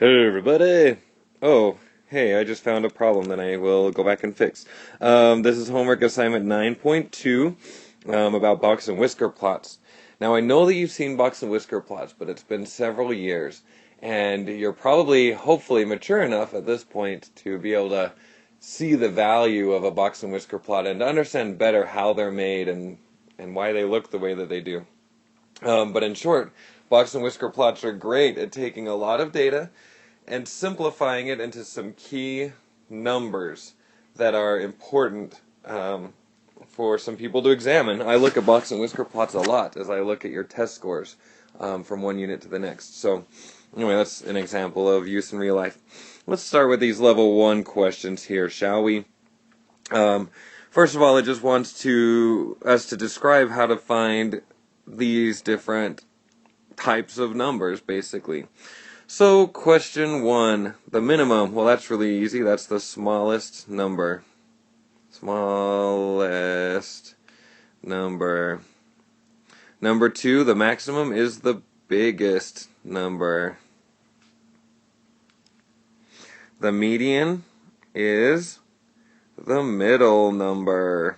Hey everybody! Oh, hey, I just found a problem that I will go back and fix. This is homework assignment 9.2 about Box and Whisker Plots. Now I know that you've seen Box and Whisker Plots, but it's been several years, and you're probably, hopefully, mature enough at this point to be able to see the value of a Box and Whisker Plot and to understand better how they're made and why they look the way that they do. But in short, Box and Whisker Plots are great at taking a lot of data and simplifying it into some key numbers that are important for some people to examine. I look at Box and Whisker Plots a lot as I look at your test scores from one unit to the next. So anyway, that's an example of use in real life. Let's start with these level 1 questions here, shall we? First of all, it just wants us to describe how to find these different types of numbers, basically. So, question 1, the minimum. Well, that's really easy. That's the smallest number. Smallest number. Number 2, the maximum is the biggest number. The median is the middle number.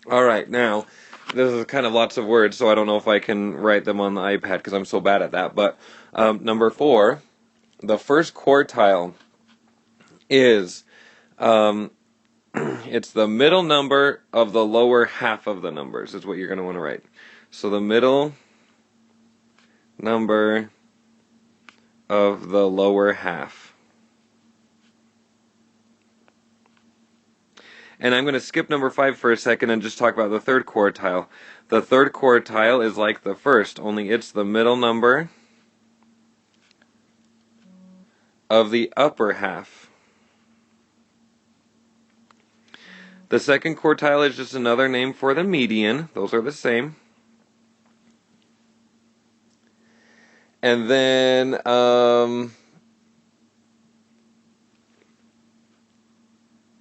Alright, now, this is kind of lots of words, so I don't know if I can write them on the iPad because I'm so bad at that. But number 4, the first quartile is, it's the middle number of the lower half of the numbers is what you're going to want to write. So the middle number of the lower half. And I'm going to skip number 5 for a second and just talk about the third quartile. The third quartile is like the first, only it's the middle number of the upper half. The second quartile is just another name for the median. Those are the same. And then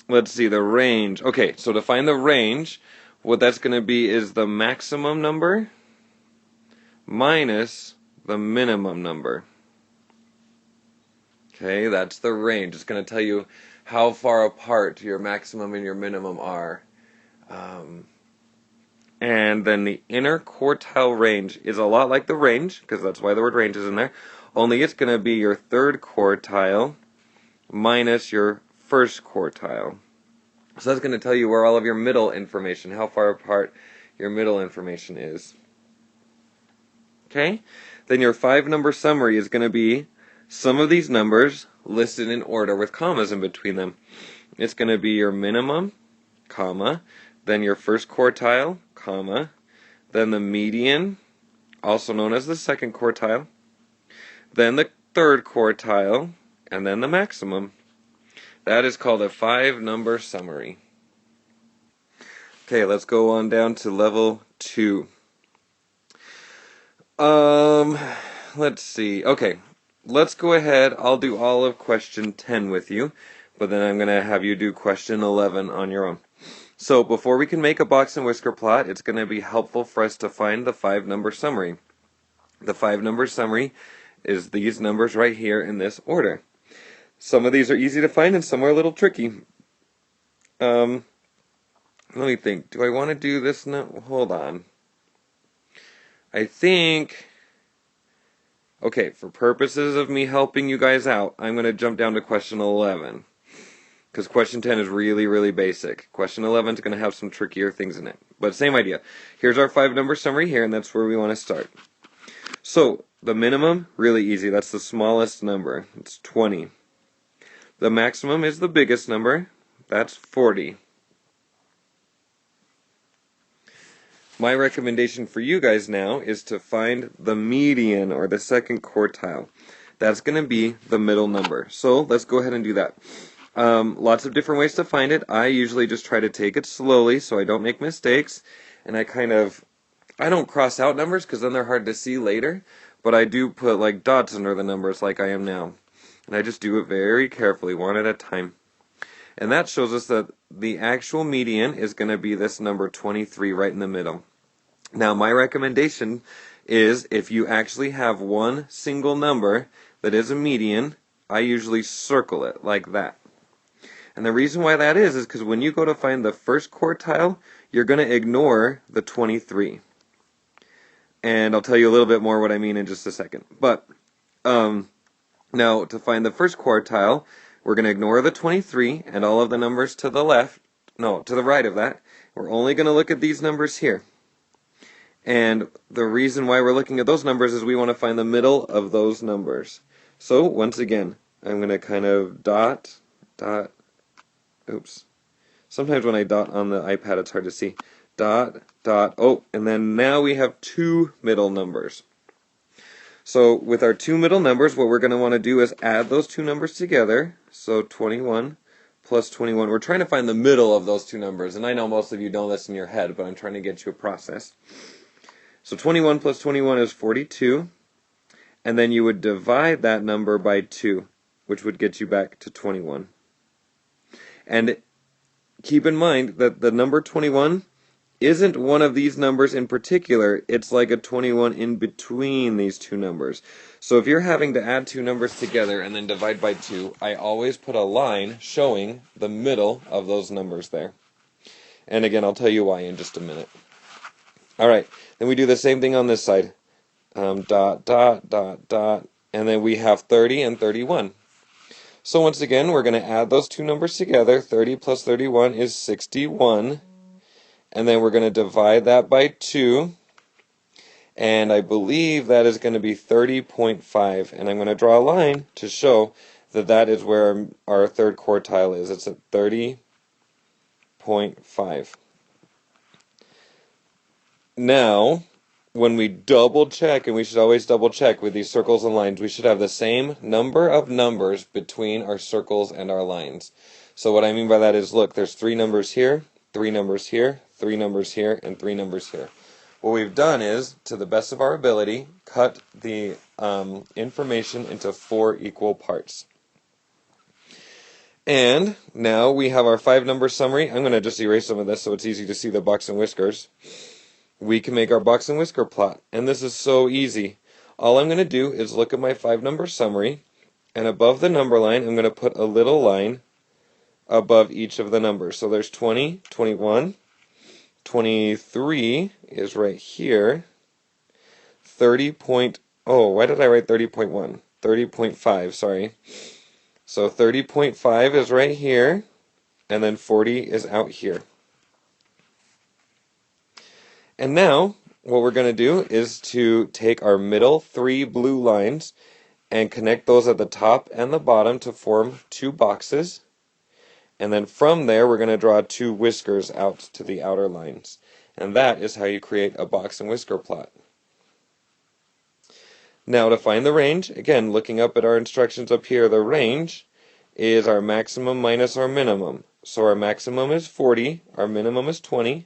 let's see, the range. Okay, so to find the range, what that's going to be is the maximum number minus the minimum number. Okay, that's the range. It's going to tell you how far apart your maximum and your minimum are. And then the inner quartile range is a lot like the range, because that's why the word range is in there, only it's going to be your third quartile minus your first quartile. So that's going to tell you where all of your middle information, how far apart your middle information is. Okay? Then your 5-number summary is going to be some of these numbers listed in order with commas in between them. It's going to be your minimum, comma, then your first quartile, comma, then the median, also known as the second quartile, then the third quartile, and then the maximum. That is called a 5-number summary. Okay, let's go on down to level 2. Let's see. Okay, let's go ahead. I'll do all of question 10 with you, but then I'm going to have you do question 11 on your own. So before we can make a box and whisker plot, it's going to be helpful for us to find the 5-number summary. The 5-number summary is these numbers right here in this order. Some of these are easy to find and some are a little tricky. Let me think. Do I want to do this now? Hold on. I think, okay, for purposes of me helping you guys out, I'm going to jump down to question 11. Because question 10 is really, really basic. Question 11 is going to have some trickier things in it. But same idea. Here's our 5-number summary here, and that's where we want to start. So, the minimum, really easy. That's the smallest number. It's 20. The maximum is the biggest number. That's 40. My recommendation for you guys now is to find the median, or the second quartile. That's going to be the middle number. So, let's go ahead and do that. Lots of different ways to find it. I usually just try to take it slowly so I don't make mistakes. And I don't cross out numbers because then they're hard to see later. But I do put like dots under the numbers like I am now. And I just do it very carefully, one at a time. And that shows us that the actual median is going to be this number 23 right in the middle. Now my recommendation is if you actually have one single number that is a median, I usually circle it like that. And the reason why that is because when you go to find the first quartile, you're going to ignore the 23. And I'll tell you a little bit more what I mean in just a second. But now to find the first quartile, we're going to ignore the 23 and all of the numbers to the left, no, to the right of that. We're only going to look at these numbers here. And the reason why we're looking at those numbers is we want to find the middle of those numbers. So once again, I'm going to kind of dot, oops. Sometimes when I dot on the iPad it's hard to see. Dot, oh, and then now we have two middle numbers. So with our two middle numbers, what we're going to want to do is add those two numbers together. So 21 plus 21. We're trying to find the middle of those two numbers. And I know most of you know this in your head, but I'm trying to get you a process. So 21 plus 21 is 42. And then you would divide that number by 2, which would get you back to 21. And keep in mind that the number 21 isn't one of these numbers in particular. It's like a 21 in between these two numbers. So if you're having to add two numbers together and then divide by 2, I always put a line showing the middle of those numbers there. And again, I'll tell you why in just a minute. Alright, then we do the same thing on this side. Dot, and then we have 30 and 31. So once again, we're going to add those two numbers together. 30 plus 31 is 61. And then we're going to divide that by 2. And I believe that is going to be 30.5. And I'm going to draw a line to show that that is where our third quartile is. It's at 30.5. Now, when we double check, and we should always double check with these circles and lines, we should have the same number of numbers between our circles and our lines. So what I mean by that is, look, there's 3 numbers here, 3 numbers here, 3 numbers here, and 3 numbers here. What we've done is, to the best of our ability, cut the information into 4 equal parts. And now we have our 5-number summary. I'm going to just erase some of this so it's easy to see the box and whiskers. We can make our box and whisker plot. And this is so easy. All I'm going to do is look at my 5-number summary, and above the number line, I'm going to put a little line above each of the numbers. So there's 20, 21, 23 is right here, 30 point, oh, why did I write 30.1? 30.5, sorry. So 30.5 is right here, and then 40 is out here. And now, what we're going to do is to take our middle 3 blue lines and connect those at the top and the bottom to form 2 boxes. And then from there, we're going to draw 2 whiskers out to the outer lines. And that is how you create a box and whisker plot. Now to find the range, again, looking up at our instructions up here, the range is our maximum minus our minimum. So our maximum is 40, our minimum is 20.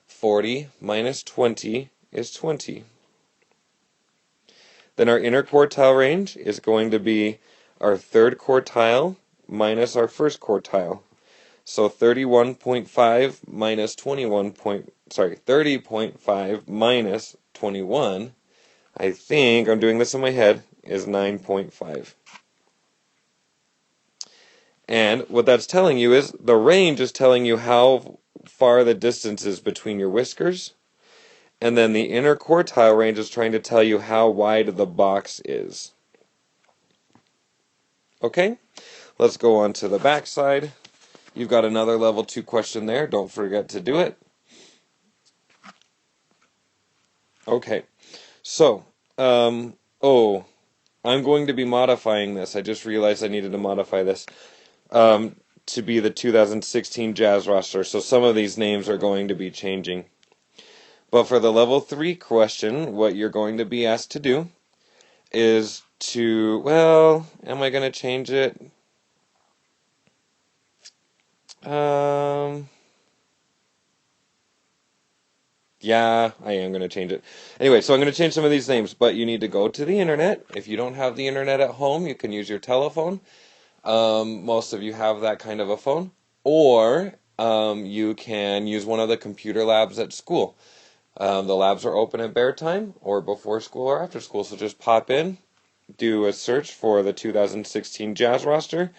40 minus 20 is 20. Then our inner quartile range is going to be our third quartile minus our first quartile. So 31.5 minus 30.5 minus 21, I think, I'm doing this in my head, is 9.5. And what that's telling you is the range is telling you how far the distance is between your whiskers, and then the inner quartile range is trying to tell you how wide the box is. Okay, let's go on to the back side. You've got another level 2 question there. Don't forget to do it. Okay, so, I'm going to be modifying this. I just realized I needed to modify this. To be the 2016 Jazz roster, so some of these names are going to be changing. But for the level 3 question, what you're going to be asked to do is to, well, am I going to change it? Yeah, I am going to change it. Anyway, so I'm going to change some of these names, but you need to go to the internet. If you don't have the internet at home, you can use your telephone. Most of you have that kind of a phone. Or you can use one of the computer labs at school. The labs are open at bear time or before school or after school, so just pop in, do a search for the 2016 Jazz roster,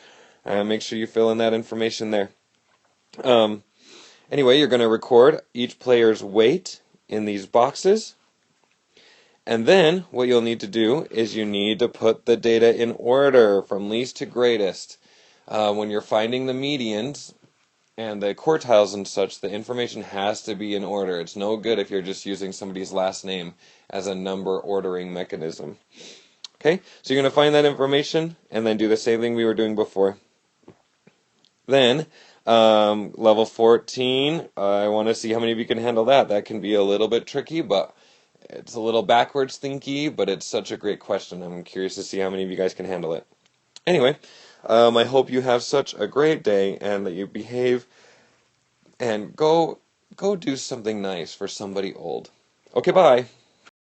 make sure you fill in that information there. Anyway, you're going to record each player's weight in these boxes. And then what you'll need to do is you need to put the data in order from least to greatest. When you're finding the medians and the quartiles and such, the information has to be in order. It's no good if you're just using somebody's last name as a number ordering mechanism. Okay, so you're going to find that information and then do the same thing we were doing before. Then, level 14, I want to see how many of you can handle that. That can be a little bit tricky, but it's a little backwards thinky, but it's such a great question. I'm curious to see how many of you guys can handle it. Anyway, I hope you have such a great day and that you behave and go do something nice for somebody old. Okay, bye.